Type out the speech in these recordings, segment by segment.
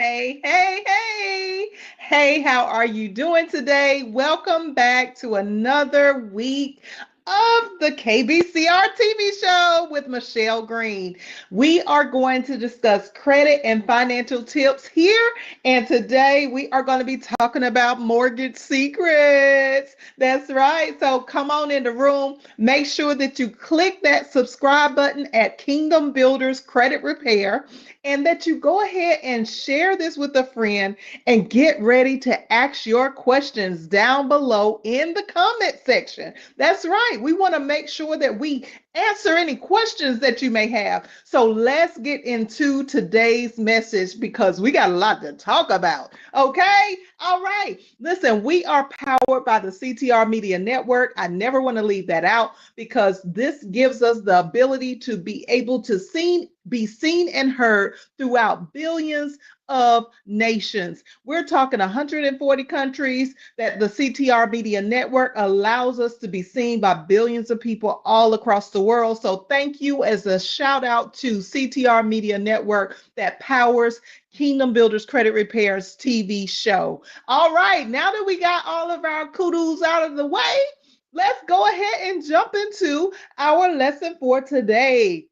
Hey, hey, hey. Hey, how are you doing today? Welcome back to another week of the KBCR TV Show with Michelle Green. We are going to discuss credit and financial tips here. And today we are going to be talking about mortgage secrets. That's right. So come on in the room. Make sure that you click that subscribe button at Kingdom Builders Credit Repair, and that you go ahead and share this with a friend and get ready to ask your questions down below in the comment section. That's right. We want to make sure that we answer any questions that you may have. So let's get into today's message because we got a lot to talk about. Okay? All right. Listen, we are powered by the CTR Media Network. I never want to leave that out because this gives us the ability to be able to be seen and heard throughout billions of nations. We're talking 140 countries that the CTR Media Network allows us to be seen by billions of people all across the world. So thank you as a shout out to CTR Media Network that powers Kingdom Builders Credit Repair's TV show. All right, now that we got all of our kudos out of the way, let's go ahead and jump into our lesson for today.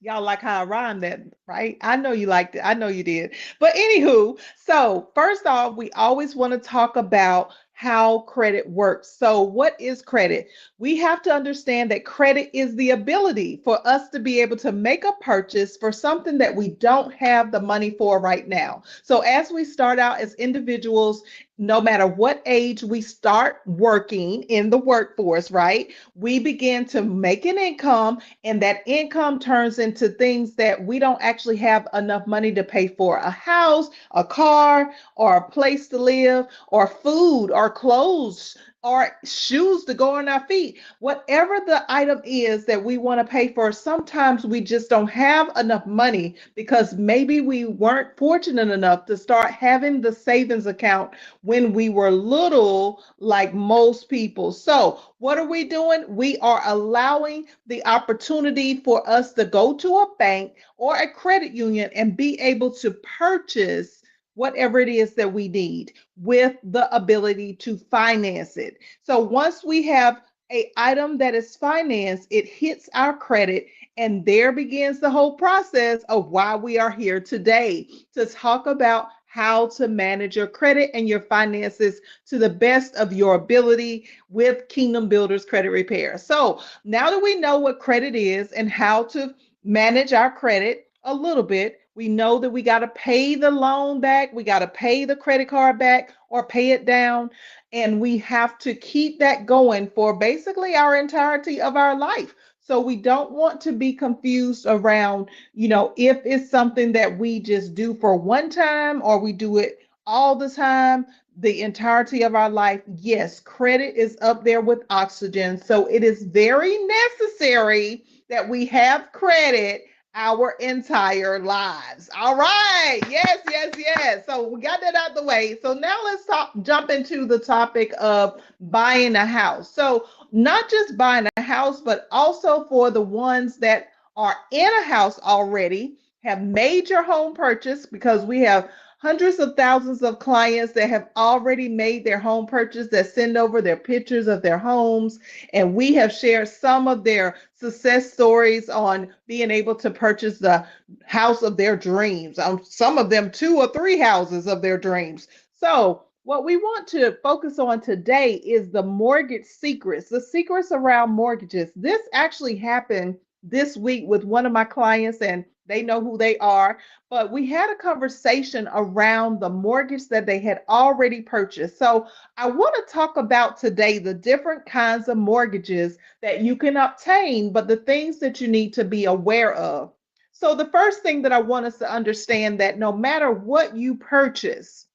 Y'all like how I rhymed that, right? I know you liked it. I know you did. But anywho, so first off, we always want to talk about how credit works. So what is credit? We have to understand that credit is the ability for us to be able to make a purchase for something that we don't have the money for right now. So as we start out as individuals, no matter what age we start working in the workforce, right? We begin to make an income, and that income turns into things that we don't actually have enough money to pay for: a house, a car, or a place to live, or food, or clothes, or shoes to go on our feet. Whatever the item is that we want to pay for, sometimes we just don't have enough money because maybe we weren't fortunate enough to start having the savings account when we were little, like most people. So what are we doing? We are allowing the opportunity for us to go to a bank or a credit union and be able to purchase whatever it is that we need with the ability to finance it. So once we have an item that is financed, it hits our credit, and there begins the whole process of why we are here today to talk about how to manage your credit and your finances to the best of your ability with Kingdom Builders Credit Repair. So now that we know what credit is and how to manage our credit a little bit, we know that we got to pay the loan back, we got to pay the credit card back or pay it down, and we have to keep that going for basically our entirety of our life. So we don't want to be confused around, if it's something that we just do for one time or we do it all the time, the entirety of our life. Yes, credit is up there with oxygen. So it is very necessary that we have credit our entire lives. All right. Yes, yes, yes. So we got that out the way. So now let's jump into the topic of buying a house. So not just buying a house, but also for the ones that are in a house already, have made your home purchase, because we have hundreds of thousands of clients that have already made their home purchase, that send over their pictures of their homes. And we have shared some of their success stories on being able to purchase the house of their dreams. Some of them 2 or 3 houses of their dreams. So what we want to focus on today is the mortgage secrets, the secrets around mortgages. This actually happened this week with one of my clients, and they know who they are. But we had a conversation around the mortgage that they had already purchased. So I want to talk about today the different kinds of mortgages that you can obtain, but the things that you need to be aware of. So the first thing that I want us to understand, that no matter what you purchase,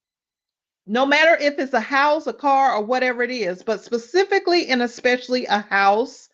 no matter if it's a house, a car, or whatever it is, but specifically and especially a house,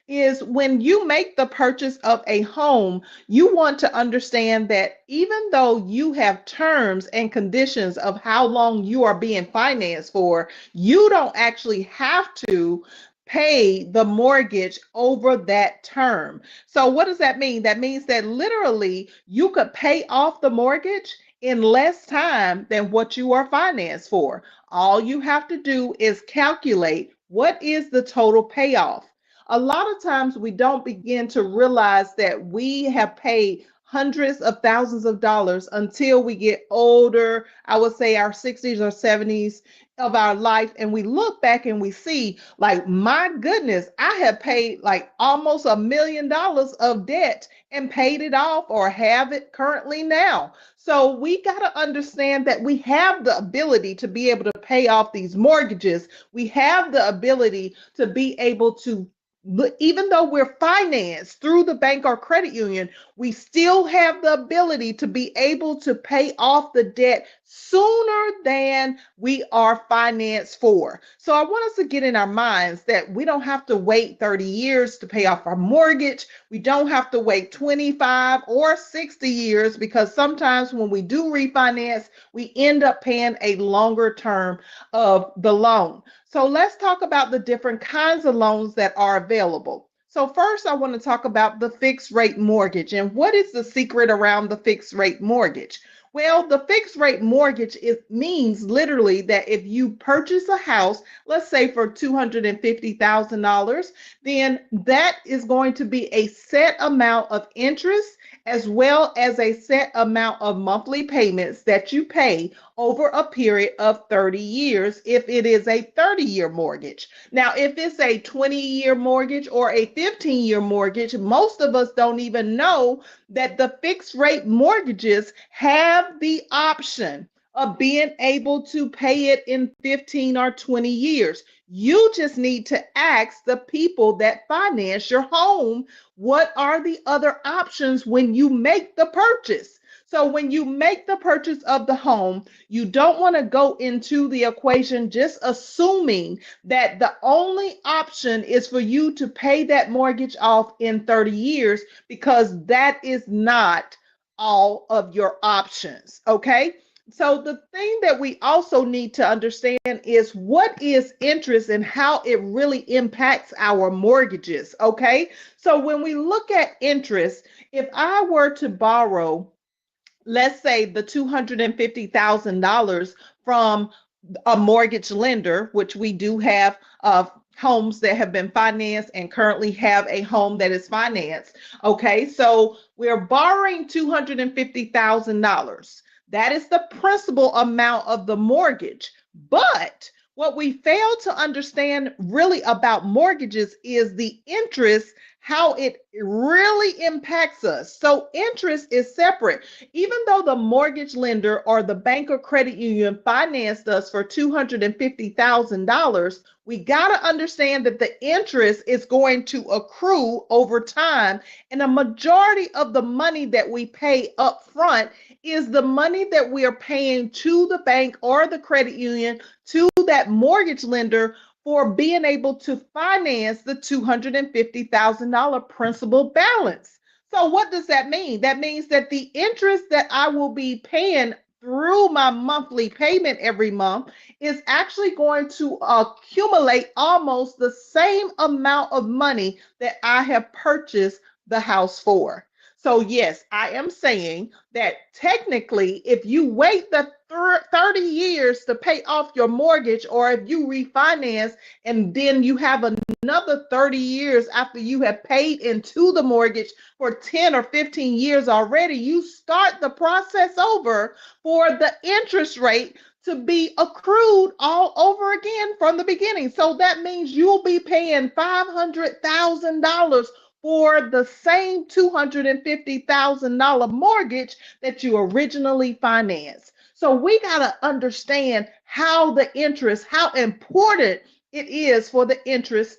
is when you make the purchase of a home, you want to understand that even though you have terms and conditions of how long you are being financed for, you don't actually have to pay the mortgage over that term. So what does that mean? That means that literally you could pay off the mortgage in less time than what you are financed for. All you have to do is calculate what is the total payoff. A lot of times we don't begin to realize that we have paid hundreds of thousands of dollars until we get older. I would say our 60s or 70s of our life, and we look back and we see, like, my goodness, I have paid like almost $1 million of debt and paid it off or have it currently now. So we got to understand that we have the ability to be able to pay off these mortgages. We have the ability to be able to, even though we're financed through the bank or credit union, we still have the ability to be able to pay off the debt sooner than we are financed for. So I want us to get in our minds that we don't have to wait 30 years to pay off our mortgage. We don't have to wait 25 or 60 years, because sometimes when we do refinance, we end up paying a longer term of the loan. So let's talk about the different kinds of loans that are available. So first, I want to talk about the fixed rate mortgage. And what is the secret around the fixed rate mortgage? Well, the fixed rate mortgage means literally that if you purchase a house, let's say for $250,000, then that is going to be a set amount of interest as well as a set amount of monthly payments that you pay over a period of 30 years if it is a 30-year mortgage. Now, if it's a 20-year mortgage or a 15-year mortgage, most of us don't even know that the fixed rate mortgages have the option of being able to pay it in 15 or 20 years. You just need to ask the people that finance your home, what are the other options when you make the purchase? So when you make the purchase of the home, you don't want to go into the equation just assuming that the only option is for you to pay that mortgage off in 30 years, because that is not all of your options, okay? So the thing that we also need to understand is what is interest and how it really impacts our mortgages, okay? So when we look at interest, if I were to borrow, let's say, the $250,000 from a mortgage lender, which we do have homes that have been financed and currently have a home that is financed. Okay, so we're borrowing $250,000. That is the principal amount of the mortgage. But what we fail to understand really about mortgages is the interest, how it really impacts us. So interest is separate. Even though the mortgage lender or the bank or credit union financed us for $250,000, we got to understand that the interest is going to accrue over time. And a majority of the money that we pay up front is the money that we are paying to the bank or the credit union, to that mortgage lender, for being able to finance the $250,000 principal balance. So what does that mean? That means that the interest that I will be paying through my monthly payment every month is actually going to accumulate almost the same amount of money that I have purchased the house for. So yes, I am saying that technically, if you wait the 30 years to pay off your mortgage, or if you refinance and then you have another 30 years after you have paid into the mortgage for 10 or 15 years already, you start the process over for the interest rate to be accrued all over again from the beginning. So that means you'll be paying $500,000 for the same $250,000 mortgage that you originally financed. So we got to understand how the interest, how important it is for the interest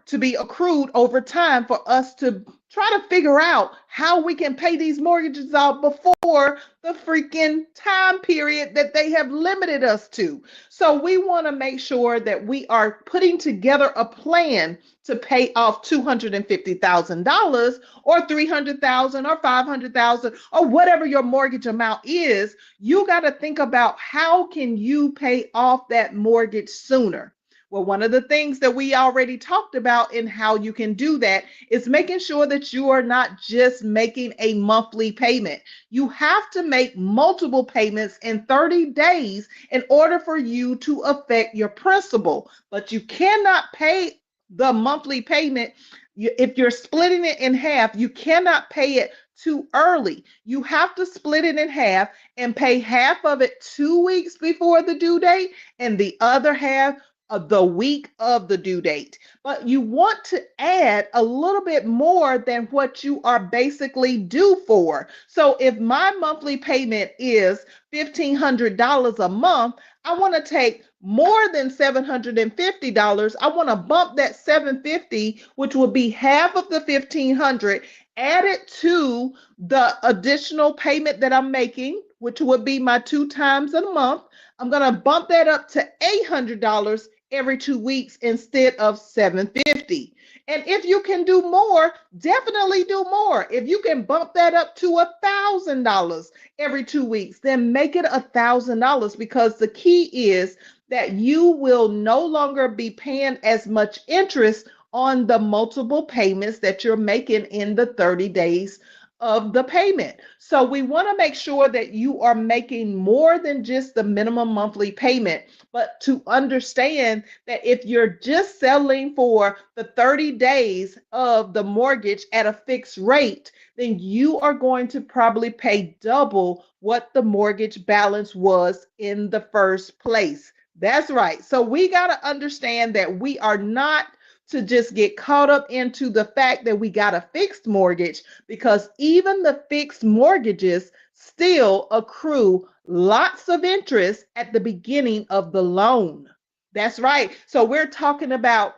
to be accrued over time, for us to try to figure out how we can pay these mortgages off before the freaking time period that they have limited us to. So we want to make sure that we are putting together a plan to pay off $250,000 or $300,000 or $500,000 or whatever your mortgage amount is. You got to think about how can you pay off that mortgage sooner. Well, one of the things that we already talked about in how you can do that is making sure that you are not just making a monthly payment. You have to make multiple payments in 30 days in order for you to affect your principal. But you cannot pay the monthly payment. If you're splitting it in half, you cannot pay it too early. You have to split it in half and pay half of it 2 weeks before the due date and the other half of the week of the due date. But you want to add a little bit more than what you are basically due for. So if my monthly payment is $1,500 a month, I want to take more than $750. I want to bump that $750, which will be half of the $1,500, add it to the additional payment that I'm making, which would be my 2 times a month. I'm going to bump that up to $800 every 2 weeks instead of $750. And if you can do more, definitely do more. If you can bump that up to $1,000 every 2 weeks, then make it $1,000, because the key is that you will no longer be paying as much interest on the multiple payments that you're making in the 30 days of the payment. So we want to make sure that you are making more than just the minimum monthly payment, but to understand that if you're just settling for the 30 days of the mortgage at a fixed rate, then you are going to probably pay double what the mortgage balance was in the first place. That's right. So we got to understand that we are not to just get caught up into the fact that we got a fixed mortgage, because even the fixed mortgages still accrue lots of interest at the beginning of the loan. That's right. So we're talking about,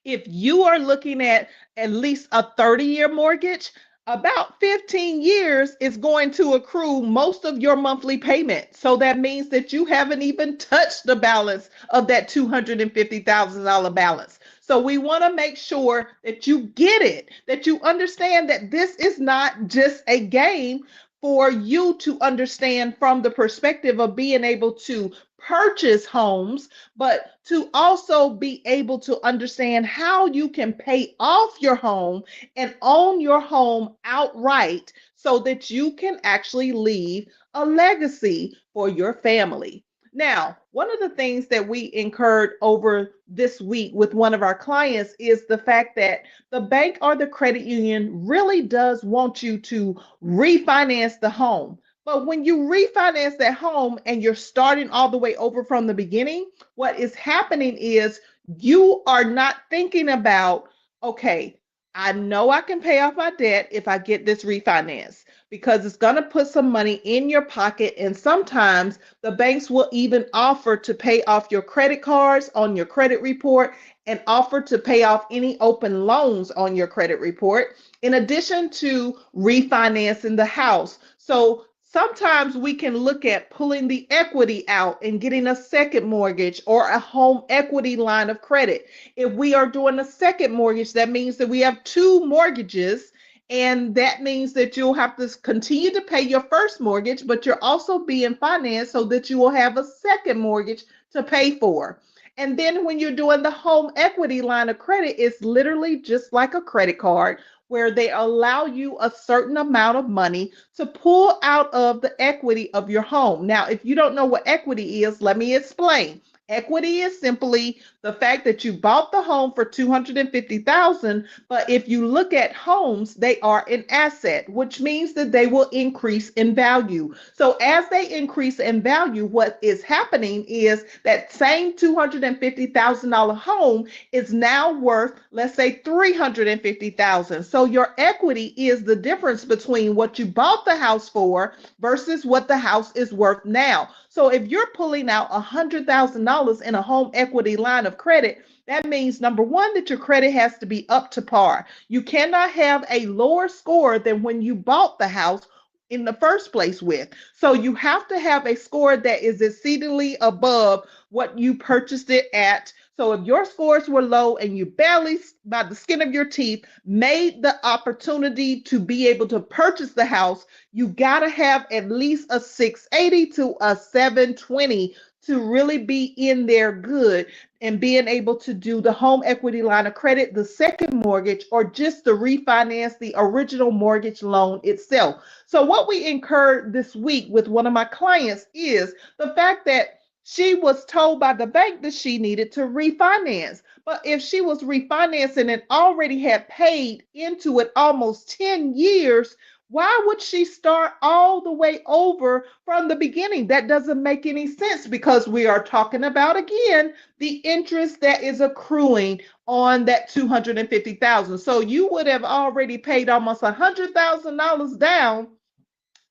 if you are looking at least a 30-year mortgage, about 15 years is going to accrue most of your monthly payment. So that means that you haven't even touched the balance of that $250,000 balance. So we want to make sure that you get it, that you understand that this is not just a game, for you to understand from the perspective of being able to purchase homes, but to also be able to understand how you can pay off your home and own your home outright, so that you can actually leave a legacy for your family. Now, one of the things that we incurred over this week with one of our clients is the fact that the bank or the credit union really does want you to refinance the home. But when you refinance that home and you're starting all the way over from the beginning, what is happening is you are not thinking about, okay, I know I can pay off my debt if I get this refinance, because it's going to put some money in your pocket. And sometimes the banks will even offer to pay off your credit cards on your credit report, and offer to pay off any open loans on your credit report, in addition to refinancing the house. So sometimes we can look at pulling the equity out and getting a second mortgage or a home equity line of credit. If we are doing a second mortgage, that means that we have two mortgages, and that means that you'll have to continue to pay your first mortgage, but you're also being financed so that you will have a second mortgage to pay for. And then when you're doing the home equity line of credit, it's literally just like a credit card, where they allow you a certain amount of money to pull out of the equity of your home. Now, if you don't know what equity is, let me explain. Equity is simply the fact that you bought the home for $250,000, but if you look at homes, they are an asset, which means that they will increase in value. So as they increase in value, what is happening is that same $250,000 home is now worth, let's say, $350,000. So your equity is the difference between what you bought the house for versus what the house is worth now. So if you're pulling out $100,000 in a home equity line of credit, that means, number one, that your credit has to be up to par. You cannot have a lower score than when you bought the house in the first place with. So you have to have a score that is exceedingly above what you purchased it at. So if your scores were low and you barely, by the skin of your teeth, made the opportunity to be able to purchase the house, you got to have at least a 680 to a 720 to really be in there good. and being able to do the home equity line of credit, the second mortgage, or just to refinance the original mortgage loan itself. So what we incurred this week with one of my clients is the fact that she was told by the bank that she needed to refinance. But if she was refinancing and already had paid into it almost 10 years, why would she start all the way over from the beginning? That doesn't make any sense because we are talking about, again, the interest that is accruing on that 250,000. So you would have already paid almost $100,000 down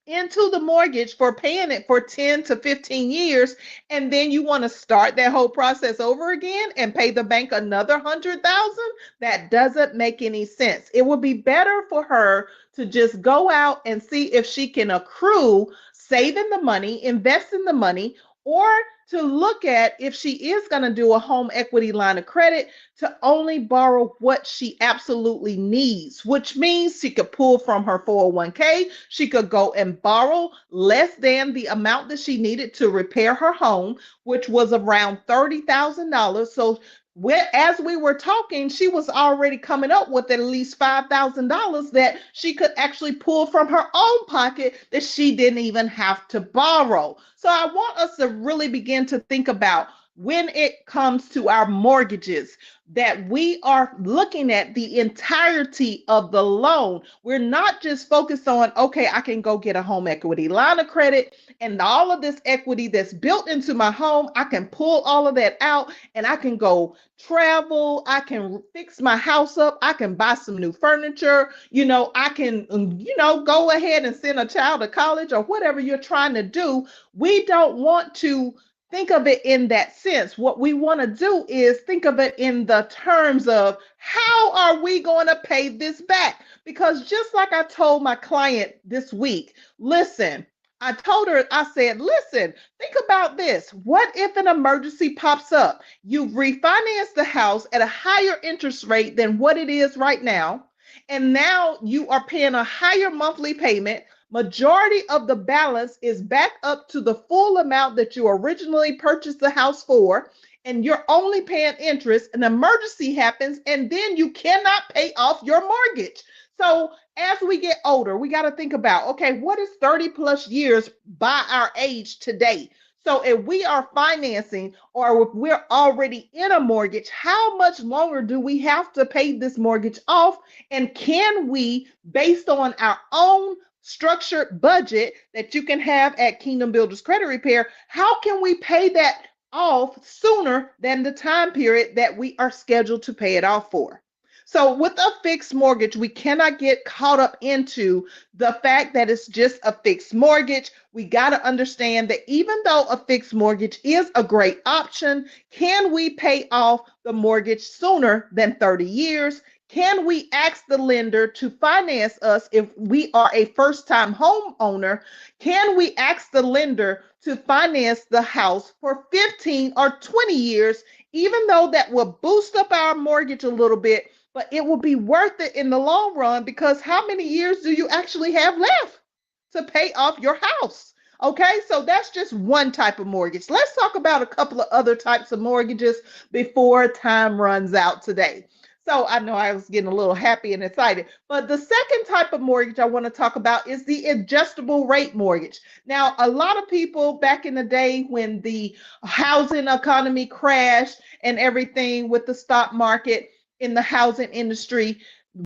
into the mortgage for paying it for 10 to 15 years, and then you want to start that whole process over again and pay the bank another 100,000. That doesn't make any sense. It would be better for her to just go out and see if she can accrue, saving the money, invest in the money, or to look at if she is going to do a home equity line of credit, to only borrow what she absolutely needs, which means she could pull from her 401k. She could go and borrow less than the amount that she needed to repair her home, which was around $30,000. So as we were talking, she was already coming up with at least $5,000 that she could actually pull from her own pocket that she didn't even have to borrow. So I want us to really begin to think about, when it comes to our mortgages, that we are looking at the entirety of the loan. We're not just focused on, okay, I can go get a home equity line of credit and all of this equity that's built into my home, I can pull all of that out and I can go travel, I can fix my house up, I can buy some new furniture, I can, go ahead and send a child to college or whatever you're trying to do. We don't want to think of it in that sense. What we want to do is think of it in the terms of, how are we going to pay this back? Because just like I told my client this week, listen, I told her, I said, listen, think about this. What if an emergency pops up? You've refinanced the house at a higher interest rate than what it is right now, and now you are paying a higher monthly payment. Majority of the balance is back up to the full amount that you originally purchased the house for, and you're only paying interest. An emergency happens, and then you cannot pay off your mortgage. So as we get older, we got to think about, okay, what is 30 plus years by our age today? So if we are financing, or if we're already in a mortgage, how much longer do we have to pay this mortgage off? And can we, based on our own structured budget that you can have at Kingdom Builders Credit Repair, how can we pay that off sooner than the time period that we are scheduled to pay it off for? So with a fixed mortgage, we cannot get caught up into the fact that it's just a fixed mortgage. We got to understand that even though a fixed mortgage is a great option, can we pay off the mortgage sooner than 30 years? Can we ask the lender to finance us if we are a first-time homeowner? Can we ask the lender to finance the house for 15 or 20 years, even though that will boost up our mortgage a little bit, but it will be worth it in the long run, because how many years do you actually have left to pay off your house? Okay, so that's just one type of mortgage. Let's talk about a couple of other types of mortgages before time runs out today. So I know I was getting a little happy and excited, but the second type of mortgage I want to talk about is the adjustable rate mortgage. Now, a lot of people back in the day when the housing economy crashed and everything with the stock market in the housing industry,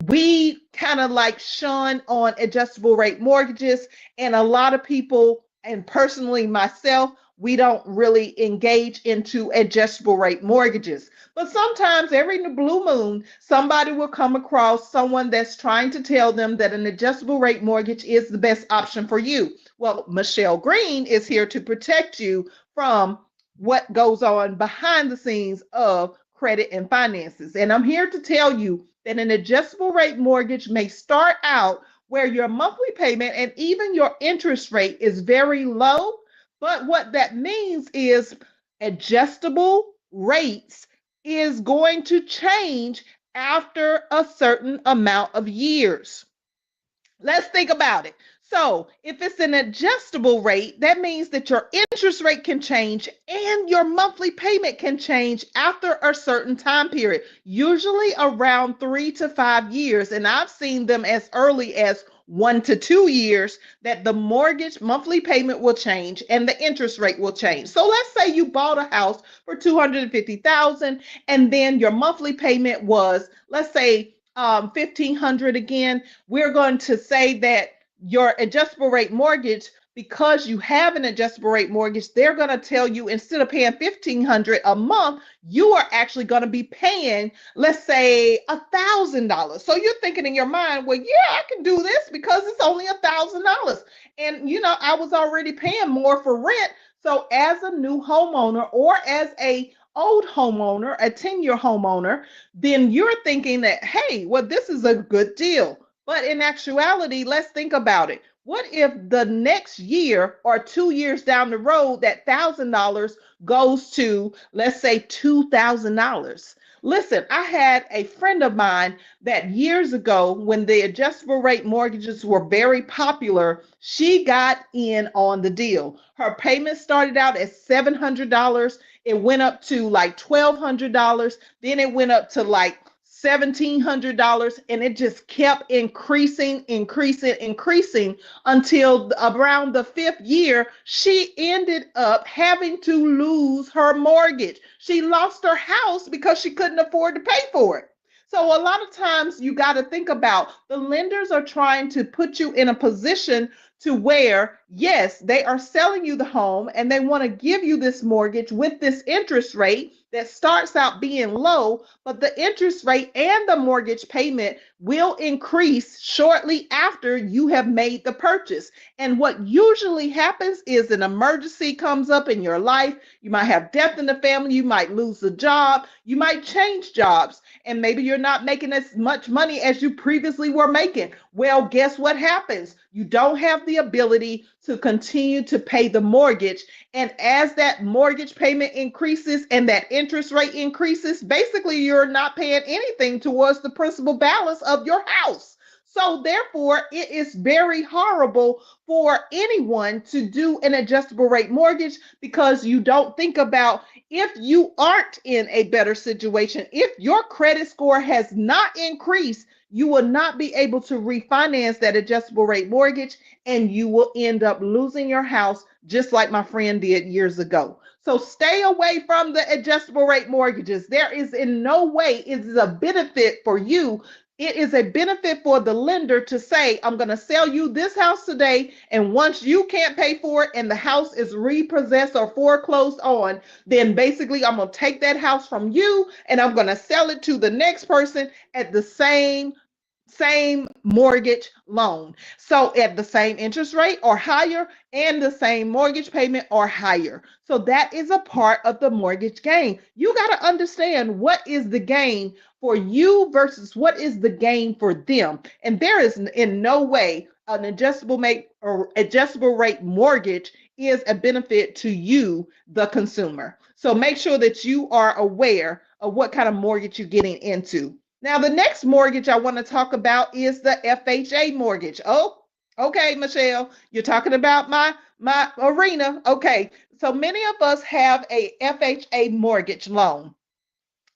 we kind of like shun on adjustable rate mortgages. And a lot of people, and personally myself, we don't really engage into adjustable rate mortgages. But sometimes every blue moon, somebody will come across someone that's trying to tell them that an adjustable rate mortgage is the best option for you. Well, Michelle Green is here to protect you from what goes on behind the scenes of credit and finances. And I'm here to tell you that an adjustable rate mortgage may start out where your monthly payment and even your interest rate is very low. But what that means is adjustable rates is going to change after a certain amount of years. Let's think about it. So if it's an adjustable rate, that means that your interest rate can change and your monthly payment can change after a certain time period, usually around 3 to 5 years. And I've seen them as early as 1 to 2 years that the mortgage monthly payment will change and the interest rate will change. So let's say you bought a house for 250,000 and then your monthly payment was, let's say, 1,500 again. We're going to say that your adjustable rate mortgage, because you have an adjustable rate mortgage, they're going to tell you instead of paying 1,500 a month, you are actually going to be paying, let's say, $1,000. So you're thinking in your mind, well, yeah, I can do this because it's only $1,000. And I was already paying more for rent. So as a new homeowner or as a old homeowner, a 10-year homeowner, then you're thinking that, hey, well, this is a good deal. But in actuality, let's think about it. What if the next year or 2 years down the road, that $1,000 goes to, let's say, $2,000? Listen, I had a friend of mine that years ago, when the adjustable rate mortgages were very popular, she got in on the deal. Her payment started out at $700. It went up to like $1,200. Then it went up to like $1,700, and it just kept increasing until around the 5th year, she ended up having to lose her mortgage. She lost her house because she couldn't afford to pay for it. So a lot of times you got to think about the lenders are trying to put you in a position to where, yes, they are selling you the home and they want to give you this mortgage with this interest rate that starts out being low, but the interest rate and the mortgage payment will increase shortly after you have made the purchase. And what usually happens is an emergency comes up in your life. You might have death in the family. You might lose a job. You might change jobs. And maybe you're not making as much money as you previously were making. Well, guess what happens? You don't have the ability to continue to pay the mortgage. And as that mortgage payment increases and that interest rate increases, basically you're not paying anything towards the principal balance of your house. So therefore, it is very horrible for anyone to do an adjustable rate mortgage because you don't think about if you aren't in a better situation, if your credit score has not increased, you will not be able to refinance that adjustable rate mortgage and you will end up losing your house just like my friend did years ago. So stay away from the adjustable rate mortgages. There is in no way is a benefit for you. It is a benefit for the lender to say, I'm going to sell you this house today, and once you can't pay for it and the house is repossessed or foreclosed on, then basically I'm going to take that house from you and I'm going to sell it to the next person at the same mortgage loan. So at the same interest rate or higher and the same mortgage payment or higher. So that is a part of the mortgage gain. You got to understand what is the gain for you versus what is the gain for them. And there is in no way an adjustable rate mortgage is a benefit to you, the consumer. So make sure that you are aware of what kind of mortgage you're getting into. Now, the next mortgage I want to talk about is the FHA mortgage. Oh, okay, Michelle, you're talking about my arena. Okay, so many of us have a FHA mortgage loan.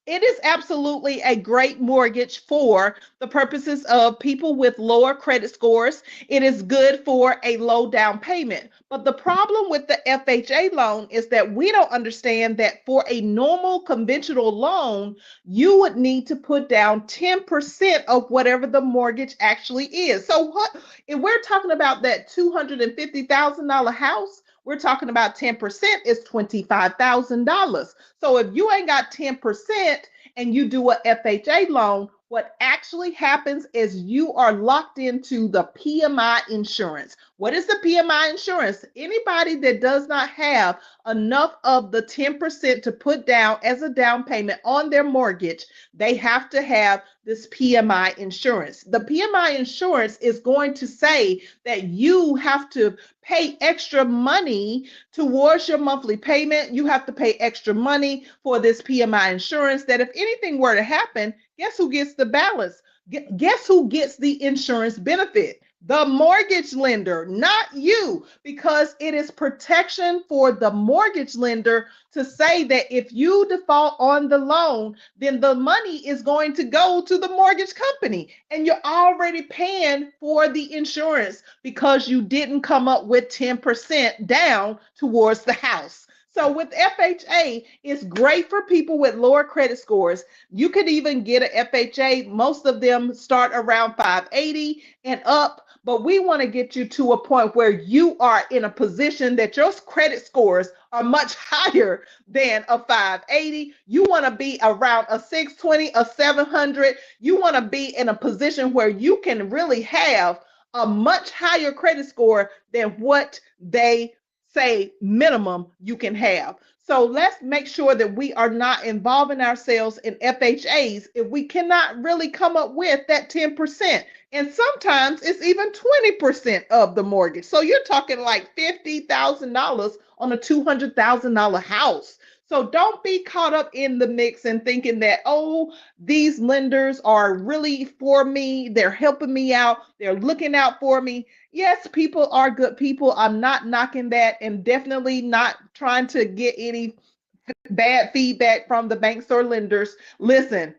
It is absolutely a great mortgage for the purposes of people with lower credit scores. It is good for a low down payment. But the problem with the FHA loan is that we don't understand that for a normal conventional loan, you would need to put down 10% of whatever the mortgage actually is. So what if we're talking about that $250,000 house? We're talking about 10% is $25,000. So if you ain't got 10% and you do a FHA loan, what actually happens is you are locked into the PMI insurance. What is the PMI insurance? Anybody that does not have enough of the 10% to put down as a down payment on their mortgage, they have to have this PMI insurance. The PMI insurance is going to say that you have to pay extra money towards your monthly payment. You have to pay extra money for this PMI insurance that if anything were to happen, guess who gets the balance? Guess who gets the insurance benefit? The mortgage lender, not you, because it is protection for the mortgage lender to say that if you default on the loan, then the money is going to go to the mortgage company. And you're already paying for the insurance because you didn't come up with 10% down towards the house. So with FHA, it's great for people with lower credit scores. You could even get an FHA. Most of them start around 580 and up. But we want to get you to a point where you are in a position that your credit scores are much higher than a 580. You want to be around a 620, a 700. You want to be in a position where you can really have a much higher credit score than what they say minimum you can have. So let's make sure that we are not involving ourselves in FHAs if we cannot really come up with that 10%. And sometimes it's even 20% of the mortgage. So you're talking like $50,000 on a $200,000 house. So don't be caught up in the mix and thinking that, oh, these lenders are really for me. They're helping me out. They're looking out for me. Yes, people are good people. I'm not knocking that, and definitely not trying to get any bad feedback from the banks or lenders. Listen,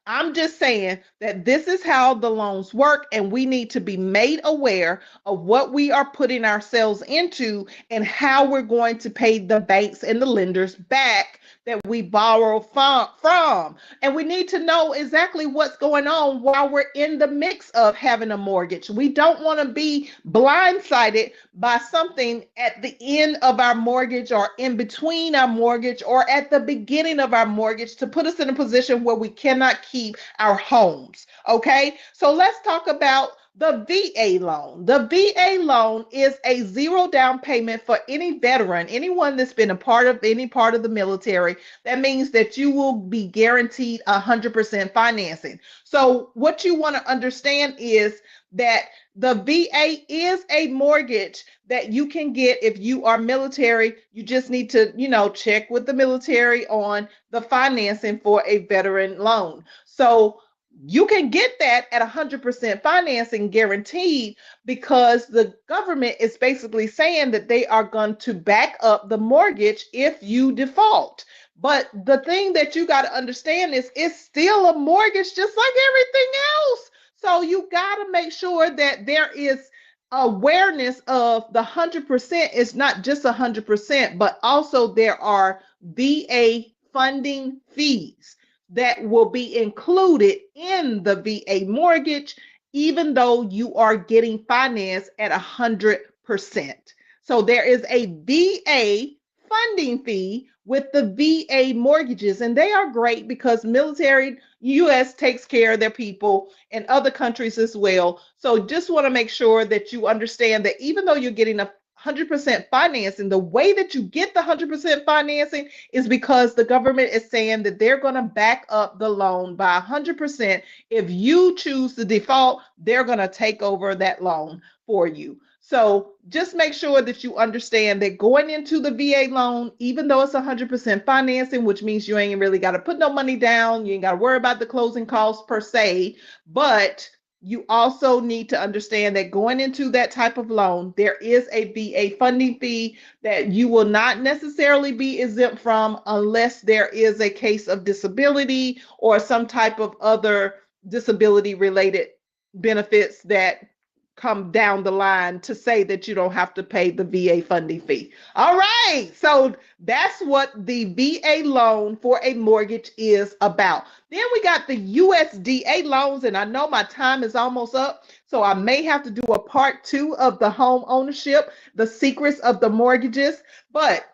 I'm just saying that this is how the loans work, and we need to be made aware of what we are putting ourselves into and how we're going to pay the banks and the lenders back that we borrow from. And we need to know exactly what's going on while we're in the mix of having a mortgage. We don't want to be blindsided by something at the end of our mortgage or in between our mortgage or at the beginning of our mortgage to put us in a position where we cannot keep our homes. Okay, so let's talk about the VA loan. The VA loan is a zero down payment for any veteran, anyone that's been a part of any part of the military. That means that you will be guaranteed 100% financing. So what you want to understand is that the VA is a mortgage that you can get if you are military. You just need to, check with the military on the financing for a veteran loan. So you can get that at 100% financing guaranteed because the government is basically saying that they are going to back up the mortgage if you default. But the thing that you got to understand is it's still a mortgage just like everything else. So you got to make sure that there is awareness of the 100% is not just 100%, but also there are VA funding fees that will be included in the VA mortgage, even though you are getting financed at 100%. So there is a VA funding fee with the VA mortgages, and they are great because military US takes care of their people and other countries as well. So just want to make sure that you understand that even though you're getting a 100% financing, the way that you get the 100% financing is because the government is saying that they're going to back up the loan by 100%. If you choose to default, they're going to take over that loan for you. So just make sure that you understand that going into the VA loan, even though it's 100% financing, which means you ain't really got to put no money down, you ain't got to worry about the closing costs per se, but you also need to understand that going into that type of loan, there is a VA funding fee that you will not necessarily be exempt from unless there is a case of disability or some type of other disability related benefits that come down the line to say that you don't have to pay the VA funding fee. All right, so that's what the VA loan for a mortgage is about. Then we got the USDA loans, and I know my time is almost up, so I may have to do a part 2 of the home ownership, the secrets of the mortgages. But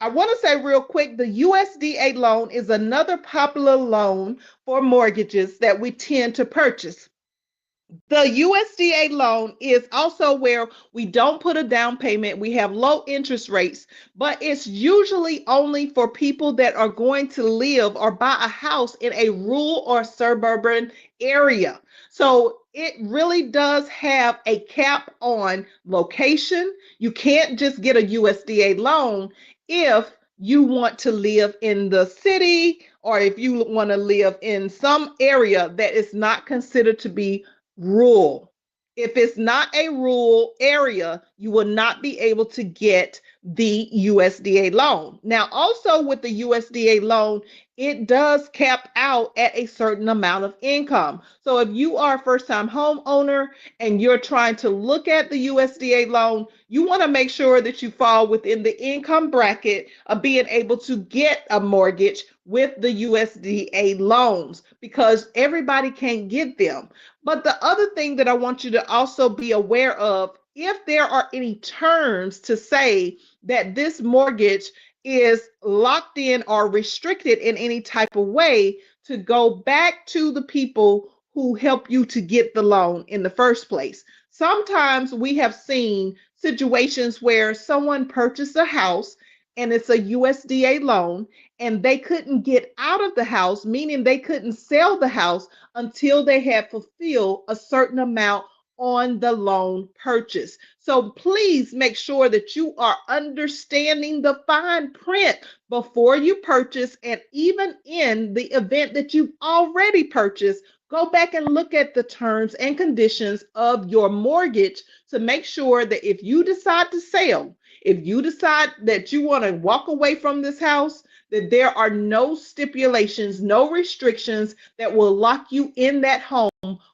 I want to say real quick, the USDA loan is another popular loan for mortgages that we tend to purchase. The USDA loan is also where we don't put a down payment. We have low interest rates, but it's usually only for people that are going to live or buy a house in a rural or suburban area. So it really does have a cap on location. You can't just get a USDA loan if you want to live in the city or if you want to live in some area that is not considered to be rural. If it's not a rural area, you will not be able to get the USDA loan. Now, also with the USDA loan, it does cap out at a certain amount of income. So if you are a first-time homeowner and you're trying to look at the USDA loan, you want to make sure that you fall within the income bracket of being able to get a mortgage with the USDA loans, because everybody can't get them. But the other thing that I want you to also be aware of, if there are any terms to say that this mortgage is locked in or restricted in any type of way, to go back to the people who help you to get the loan in the first place. Sometimes we have seen situations where someone purchased a house and it's a USDA loan and they couldn't get out of the house, meaning they couldn't sell the house until they had fulfilled a certain amount on the loan purchase. So please make sure that you are understanding the fine print before you purchase, and even in the event that you've already purchased, go back and look at the terms and conditions of your mortgage to make sure that if you decide to sell, if you decide that you want to walk away from this house, that there are no stipulations, no restrictions that will lock you in that home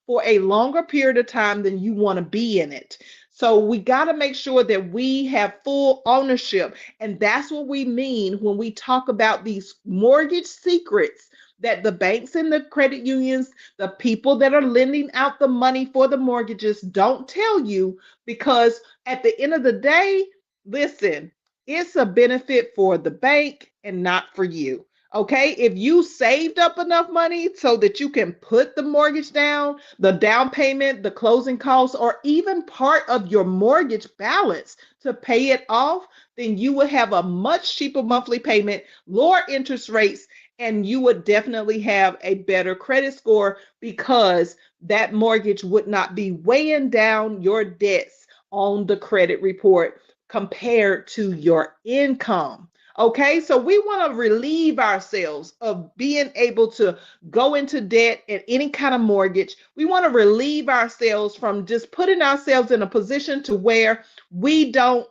for a longer period of time than you want to be in it. So we got to make sure that we have full ownership. And that's what we mean when we talk about these mortgage secrets that the banks and the credit unions, the people that are lending out the money for the mortgages don't tell you, because at the end of the day, listen, it's a benefit for the bank and not for you. Okay, if you saved up enough money so that you can put the mortgage down, the down payment, the closing costs, or even part of your mortgage balance to pay it off, then you will have a much cheaper monthly payment, lower interest rates, and you would definitely have a better credit score, because that mortgage would not be weighing down your debts on the credit report compared to your income. Okay, so we want to relieve ourselves of being able to go into debt and any kind of mortgage. We want to relieve ourselves from just putting ourselves in a position to where we don't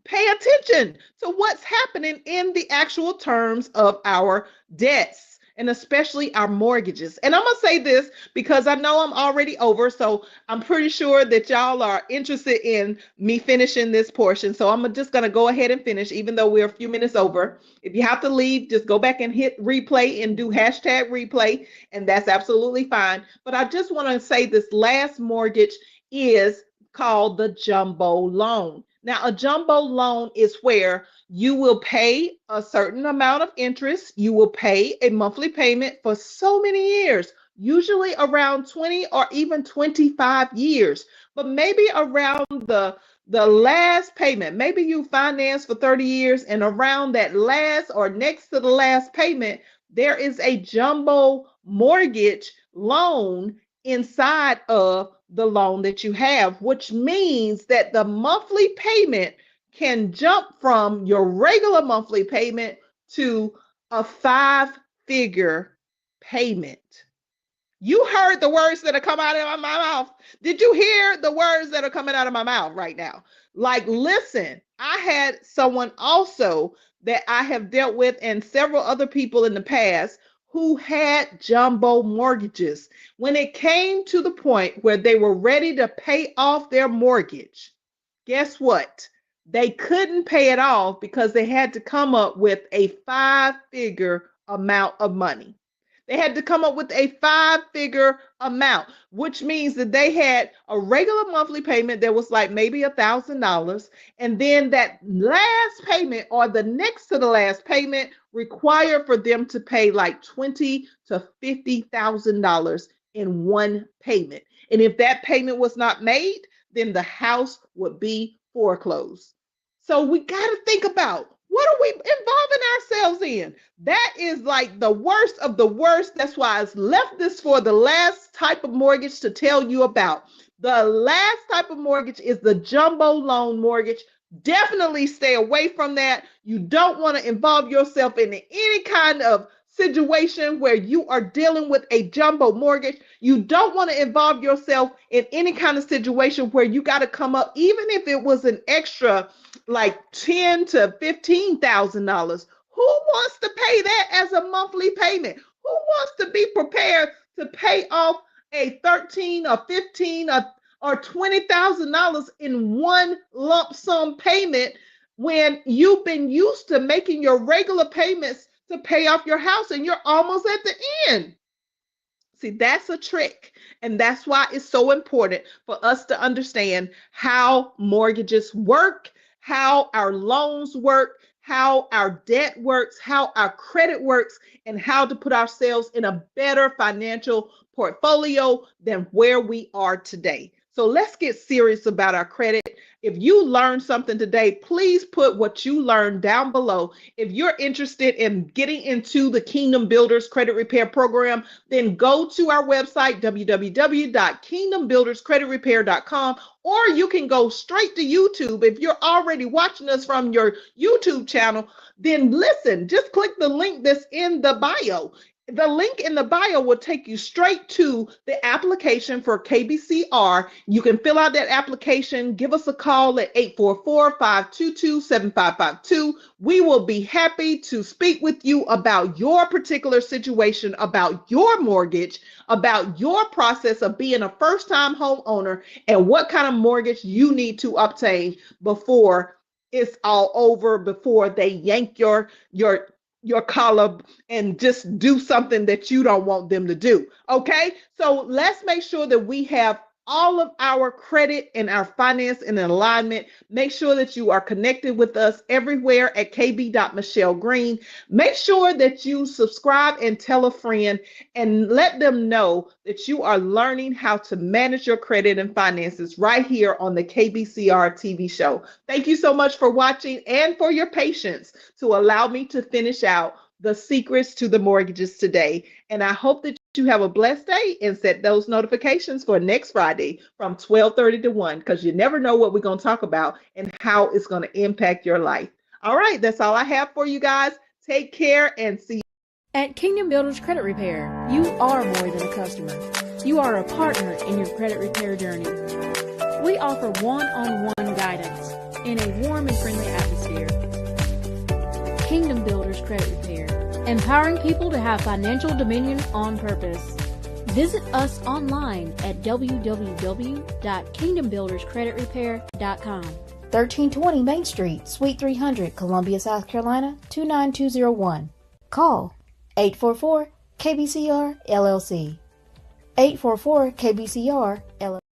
pay attention to what's happening in the actual terms of our debts, and especially our mortgages. And I'm going to say this because I know I'm already over, so I'm pretty sure that y'all are interested in me finishing this portion. So I'm just going to go ahead and finish, even though we're a few minutes over. If you have to leave, just go back and hit replay and do hashtag replay, and that's absolutely fine. But I just want to say this last mortgage is called the jumbo loan. Now, a jumbo loan is where you will pay a certain amount of interest. You will pay a monthly payment for so many years, usually around 20 or even 25 years. But maybe around the last payment, maybe you finance for 30 years, and around that last or next to the last payment, there is a jumbo mortgage loan inside of the loan that you have, which means that the monthly payment can jump from your regular monthly payment to a 5-figure payment. You heard the words that are coming out of my mouth. Did you hear the words that are coming out of my mouth right now? Like, listen, I had someone also that I have dealt with, and several other people in the past, who had jumbo mortgages. When it came to the point where they were ready to pay off their mortgage, guess what? They couldn't pay it off because they had to come up with a 5-figure amount of money. They had to come up with a 5-figure amount, which means that they had a regular monthly payment that was like maybe $1,000. And then that last payment, or the next to the last payment, required for them to pay like $20,000 to $50,000 in one payment. And if that payment was not made, then the house would be foreclosed. So we got to think about, what are we involving ourselves in? That is like the worst of the worst. That's why I left this for the last type of mortgage to tell you about. The last type of mortgage is the jumbo loan mortgage. Definitely stay away from that. You don't want to involve yourself in any kind of situation where you are dealing with a jumbo mortgage. You don't want to involve yourself in any kind of situation where you got to come up, even if it was an extra like $10,000 to $15,000. Who wants to pay that as a monthly payment? Who wants to be prepared to pay off a 13 or 15 or $20,000 in one lump sum payment when you've been used to making your regular payments to pay off your house and you're almost at the end? See, that's a trick. And that's why it's so important for us to understand how mortgages work, how our loans work, how our debt works, how our credit works, and how to put ourselves in a better financial portfolio than where we are today. So let's get serious about our credit. If you learned something today, please put what you learned down below. If you're interested in getting into the Kingdom Builders Credit Repair Program, then go to our website, www.kingdombuilderscreditrepair.com, or you can go straight to YouTube. If you're already watching us from your YouTube channel, then listen, just click the link that's in the bio. The link in the bio will take you straight to the application for KBCR. You can fill out that application. Give us a call at 844-522-7552. We will be happy to speak with you about your particular situation, about your mortgage, about your process of being a first-time homeowner, and what kind of mortgage you need to obtain before it's all over, before they yank your collar and just do something that you don't want them to do. Okay, so let's make sure that we have all of our credit and our finance in alignment. Make sure that you are connected with us everywhere at kb.michellegreen. Make sure that you subscribe and tell a friend and let them know that you are learning how to manage your credit and finances right here on the KBCR TV show. Thank you so much for watching and for your patience to allow me to finish out the secrets to the mortgages today. And I hope that you have a blessed day and set those notifications for next Friday from 12:30 to 1, because you never know what we're going to talk about and how it's going to impact your life. All right, that's all I have for you guys. Take care and see you. At Kingdom Builders Credit Repair, you are more than a customer. You are a partner in your credit repair journey. We offer one-on-one guidance in a warm and friendly atmosphere. Kingdom Builders Credit Repair, empowering people to have financial dominion on purpose. Visit us online at www.kingdombuilderscreditrepair.com. 1320 Main Street, Suite 300, Columbia, South Carolina, 29201. Call 844-KBCR LLC. 844-KBCR LLC.